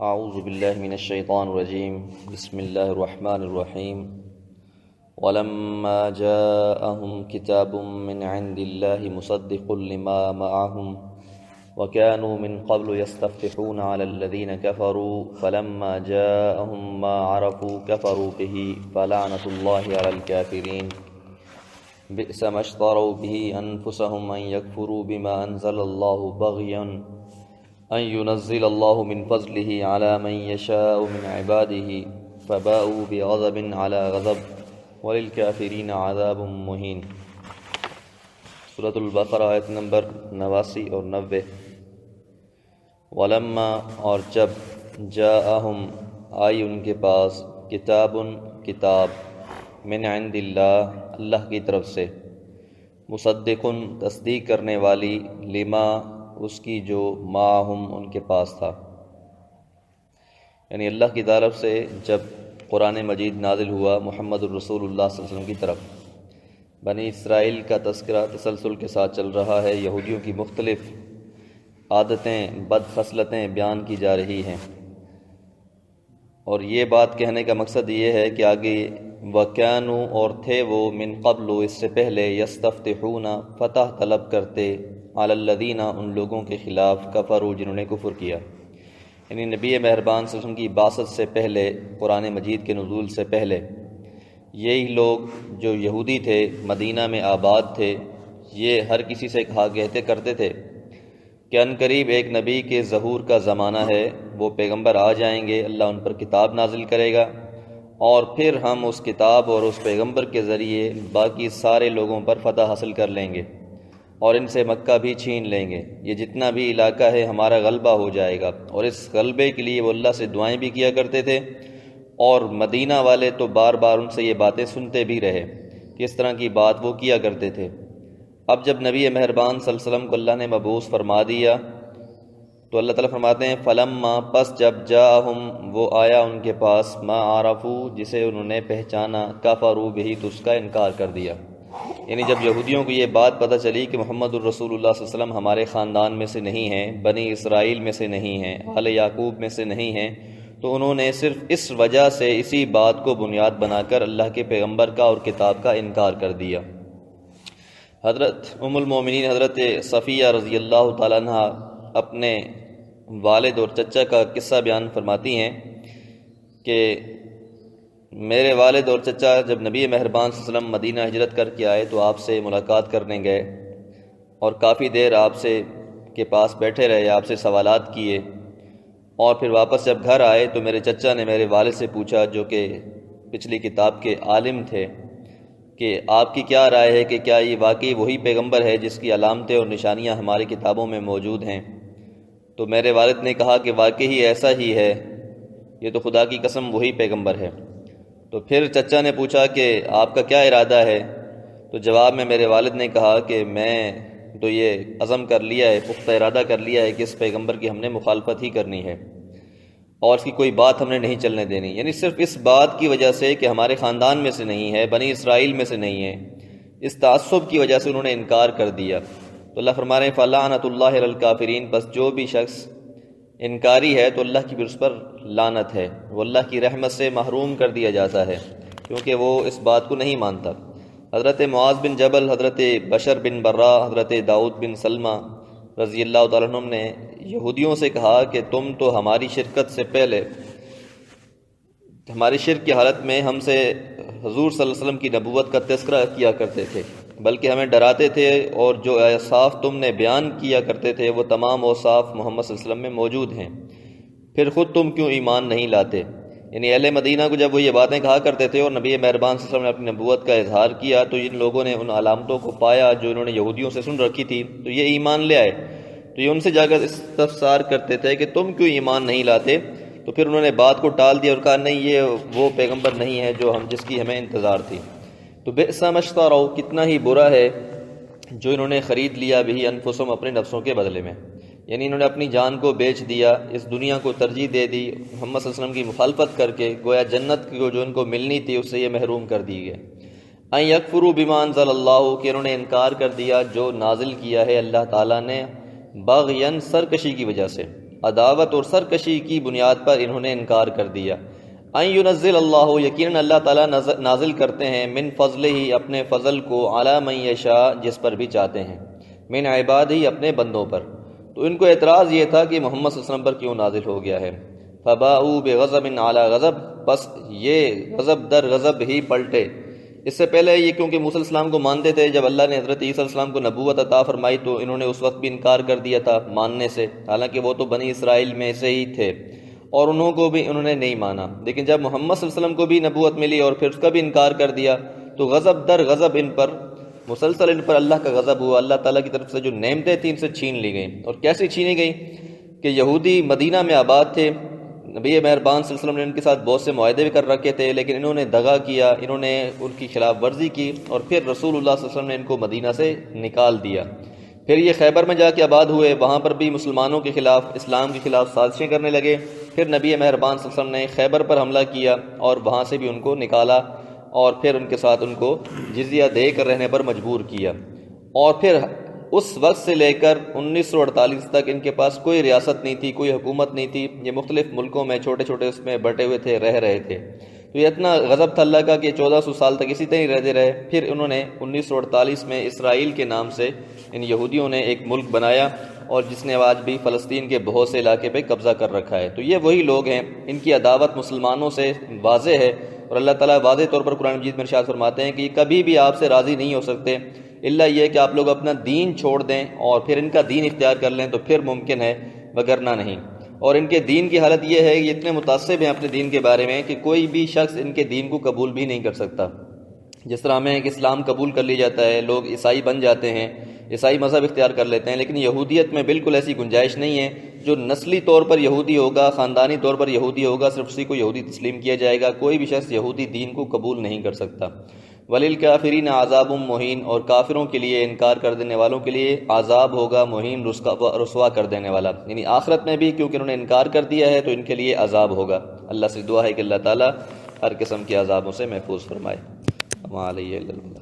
اعوذ باللہ من الشیطان الرجیم بسم اللہ الرحمن الرحیم ولما جاءهم كتاب من عند الله مصدق لما معهم وكانوا من قبل يستفتحون على الذين كفروا فلما جاءهم ما عرفوا كفروا به فلعنة الله على الكافرين بئس ما اشتروا به أنفسهم أن يكفروا بما أنزل الله بغيا أن ينزل الله من فضله على من يشاء من عباده فباءوا بغضب على غضب وللكافرين عذاب مهين۔ سورۃ البقرہ آیت نمبر 89 اور 90۔ ولما اور جب جاءہم آئی ان کے پاس کتاب من عند اللہ کی طرف سے، مصدق تصدیق کرنے والی، لما اس کی جو معہم ان کے پاس تھا، یعنی اللہ کی طرف سے جب قرآن مجید نازل ہوا محمد الرسول اللہ صلی اللہ علیہ وسلم کی طرف، بنی اسرائیل کا تذکرہ تسلسل کے ساتھ چل رہا ہے، یہودیوں کی مختلف عادتیں، بد خصلتیں بیان کی جا رہی ہیں، اور یہ بات کہنے کا مقصد یہ ہے کہ آگے وَكَانُوا اور تھے وہ من قبل اس سے پہلے یستفتحون فتح طلب کرتے علی الذین ان لوگوں کے خلاف کفروا جنہوں نے کفر کیا، یعنی نبی مہربان صلی اللہ علیہ وسلم کی بعثت سے پہلے، قرآن مجید کے نزول سے پہلے یہی لوگ جو یہودی تھے، مدینہ میں آباد تھے، یہ ہر کسی سے کہا کہتے کرتے تھے کہ عنقریب ایک نبی کے ظہور کا زمانہ ہے، وہ پیغمبر آ جائیں گے، اللہ ان پر کتاب نازل کرے گا اور پھر ہم اس کتاب اور اس پیغمبر کے ذریعے باقی سارے لوگوں پر فتح حاصل کر لیں گے اور ان سے مکہ بھی چھین لیں گے، یہ جتنا بھی علاقہ ہے ہمارا غلبہ ہو جائے گا۔ اور اس غلبے کے لیے وہ اللہ سے دعائیں بھی کیا کرتے تھے، اور مدینہ والے تو بار بار ان سے یہ باتیں سنتے بھی رہے کہ اس طرح کی بات وہ کیا کرتے تھے۔ اب جب نبی مہربان صلی اللہ علیہ وسلم کو اللہ نے مبعوث فرما دیا تو اللہ تعالیٰ فرماتے ہیں فلما پس جب جاءہم وہ آیا ان کے پاس، ما عرفوا جسے انہوں نے پہچانا، کفروا بہ تو اس کا انکار کر دیا، یعنی جب یہودیوں کو یہ بات پتہ چلی کہ محمد الرسول اللہ صلی اللہ علیہ وسلم ہمارے خاندان میں سے نہیں ہیں، بنی اسرائیل میں سے نہیں ہیں، آل یعقوب میں سے نہیں ہیں، تو انہوں نے صرف اس وجہ سے اسی بات کو بنیاد بنا کر اللہ کے پیغمبر کا اور کتاب کا انکار کر دیا۔ حضرت ام المومنین حضرت صفیہ رضی اللہ تعالیٰ عنہ اپنے والد اور چچا کا قصہ بیان فرماتی ہیں کہ میرے والد اور چچا جب نبی مہربان صلی اللہ علیہ وسلم مدینہ ہجرت کر کے آئے تو آپ سے ملاقات کرنے گئے اور کافی دیر آپ سے کے پاس بیٹھے رہے، آپ سے سوالات کیے، اور پھر واپس جب گھر آئے تو میرے چچا نے میرے والد سے پوچھا، جو کہ پچھلی کتاب کے عالم تھے، کہ آپ کی کیا رائے ہے کہ کیا یہ واقعی وہی پیغمبر ہے جس کی علامتیں اور نشانیاں ہماری کتابوں میں موجود ہیں؟ تو میرے والد نے کہا کہ واقعی ایسا ہی ہے، یہ تو خدا کی قسم وہی پیغمبر ہے۔ تو پھر چچا نے پوچھا کہ آپ کا کیا ارادہ ہے؟ تو جواب میں میرے والد نے کہا کہ میں تو یہ عزم کر لیا ہے، پختہ ارادہ کر لیا ہے کہ اس پیغمبر کی ہم نے مخالفت ہی کرنی ہے اور اس کی کوئی بات ہم نے نہیں چلنے دینی، یعنی صرف اس بات کی وجہ سے کہ ہمارے خاندان میں سے نہیں ہے، بنی اسرائیل میں سے نہیں ہے، اس تعصب کی وجہ سے انہوں نے انکار کر دیا۔ تو اللہ فرما رہے ہیں فَلَعْنَةُ اللَّهِ عَلَى الْكَافِرِينَ، بس جو بھی شخص انکاری ہے تو اللہ کی بھی اس پر لعنت ہے، وہ اللہ کی رحمت سے محروم کر دیا جاتا ہے کیونکہ وہ اس بات کو نہیں مانتا۔ حضرت معاذ بن جبل، حضرت بشر بن برا، حضرت داؤد بن سلمہ رضی اللہ تعالیٰ عنہ نے یہودیوں سے کہا کہ تم تو ہماری شرکت سے پہلے، ہماری شرک کی حالت میں ہم سے حضور صلی اللہ علیہ وسلم کی نبوت کا تذکرہ کیا کرتے تھے، بلکہ ہمیں ڈراتے تھے، اور جو اوصاف تم نے بیان کیا کرتے تھے وہ تمام اوصاف محمد صلی اللہ علیہ وسلم میں موجود ہیں، پھر خود تم کیوں ایمان نہیں لاتے؟ یعنی اہل مدینہ کو جب وہ یہ باتیں کہا کرتے تھے اور نبی مہربان صلی اللہ علیہ وسلم نے اپنی نبوت کا اظہار کیا تو ان لوگوں نے ان علامتوں کو پایا جو انہوں نے یہودیوں سے سن رکھی تھی، تو یہ ایمان لے آئے۔ تو یہ ان سے جا کر استفسار کرتے تھے کہ تم کیوں ایمان نہیں لاتے؟ تو پھر انہوں نے بات کو ٹال دیا اور کہا نہیں، یہ وہ پیغمبر نہیں ہے جو جس کی ہمیں انتظار تھی۔ تو بئس ما اشتروا، کتنا ہی برا ہے جو انہوں نے خرید لیا بھی انفسہم، اپنے نفسوں کے بدلے میں، یعنی انہوں نے اپنی جان کو بیچ دیا، اس دنیا کو ترجیح دے دی، محمد صلی اللہ علیہ وسلم کی مخالفت کر کے، گویا جنت کو جو ان کو ملنی تھی اس سے یہ محروم کر دی گئے۔ ان یکفروا بما انزل اللہ، کہ انہوں نے انکار کر دیا جو نازل کیا ہے اللہ تعالیٰ نے، باغین سرکشی کی وجہ سے، عداوت اور سرکشی کی بنیاد پر انہوں نے انکار کر دیا۔ ان ینزل اللہ، یقیناً اللہ تعالیٰ نازل کرتے ہیں من فضل ہی، اپنے فضل کو، علی من یشاء، جس پر بھی چاہتے ہیں، من عباد ہی، اپنے بندوں پر۔ تو ان کو اعتراض یہ تھا کہ محمد صلی اللہ علیہ وسلم پر کیوں نازل ہو گیا ہے۔ فباؤوا بغضب علی غضب، بس یہ غضب در غضب ہی پلٹے۔ اس سے پہلے یہ کیونکہ موسیٰ علیہ السلام کو مانتے تھے، جب اللہ نے حضرت عیسیٰ علیہ السلام کو نبوت عطا فرمائی تو انہوں نے اس وقت بھی انکار کر دیا تھا ماننے سے، حالانکہ وہ تو بنی اسرائیل میں سے ہی تھے اور انہوں نے نہیں مانا۔ لیکن جب محمد صلی اللہ علیہ وسلم کو بھی نبوت ملی اور پھر اس کا بھی انکار کر دیا تو غضب در غضب ان پر مسلسل ان پر اللہ کا غضب ہوا، اللہ تعالیٰ کی طرف سے جو نعمتیں تھیں ان سے چھین لی گئیں۔ اور کیسی چھینی گئیں کہ یہودی مدینہ میں آباد تھے، نبی مہربان صلی اللہ علیہ وسلم نے ان کے ساتھ بہت سے معاہدے بھی کر رکھے تھے، لیکن انہوں نے دغا کیا، انہوں نے ان کی خلاف ورزی کی، اور پھر رسول اللہ صلی اللہ علیہ وسلم نے ان کو مدینہ سے نکال دیا۔ پھر یہ خیبر میں جا کے آباد ہوئے، وہاں پر بھی مسلمانوں کے خلاف، اسلام کے خلاف سازشیں کرنے لگے۔ پھر نبی مہربان صلی اللہ علیہ وسلم نے خیبر پر حملہ کیا اور وہاں سے بھی ان کو نکالا، اور پھر ان کے ساتھ ان کو جزیہ دے کر رہنے پر مجبور کیا۔ اور پھر اس وقت سے لے کر 1948 تک ان کے پاس کوئی ریاست نہیں تھی، کوئی حکومت نہیں تھی، یہ مختلف ملکوں میں چھوٹے چھوٹے اس میں بٹے ہوئے تھے، رہ رہے تھے۔ تو یہ اتنا غضب تھا اللہ کا کہ 1400 سال تک اسی طرح رہتے رہے۔ پھر انہوں نے 1948 میں اسرائیل کے نام سے ان یہودیوں نے ایک ملک بنایا، اور جس نے آج بھی فلسطین کے بہت سے علاقے پہ قبضہ کر رکھا ہے۔ تو یہ وہی لوگ ہیں، ان کی عداوت مسلمانوں سے واضح ہے، اور اللہ تعالیٰ واضح طور پر قرآن مجید میں ارشاد فرماتے ہیں کہ یہ کبھی بھی آپ سے راضی نہیں ہو سکتے، الا یہ کہ آپ لوگ اپنا دین چھوڑ دیں اور پھر ان کا دین اختیار کر لیں، تو پھر ممکن ہے، وگرنہ نہیں۔ اور ان کے دین کی حالت یہ ہے، یہ اتنے متعصب ہیں اپنے دین کے بارے میں کہ کوئی بھی شخص ان کے دین کو قبول بھی نہیں کر سکتا۔ جس طرح ہمیں ایک اسلام قبول کر لی جاتا ہے، لوگ عیسائی بن جاتے ہیں، عیسائی مذہب اختیار کر لیتے ہیں، لیکن یہودیت میں بالکل ایسی گنجائش نہیں ہے۔ جو نسلی طور پر یہودی ہوگا، خاندانی طور پر یہودی ہوگا، صرف اسی کو یہودی تسلیم کیا جائے گا، کوئی بھی شخص یہودی دین کو قبول نہیں کر سکتا۔ وَلِلْكَافِرِينَ عَذَابٌ مُّهِينٌ، اور کافروں کے لیے، انکار کر دینے والوں کے لیے عذاب ہوگا مہین، رسوا کر دینے والا، یعنی آخرت میں بھی کیونکہ انہوں نے انکار کر دیا ہے تو ان کے لیے عذاب ہوگا۔ اللہ سے دعا ہے کہ اللہ تعالیٰ ہر قسم کے عذابوں سے محفوظ فرمائے۔ وَمَا عَلَيْهِ إِلَّا الْبَلَاغُ۔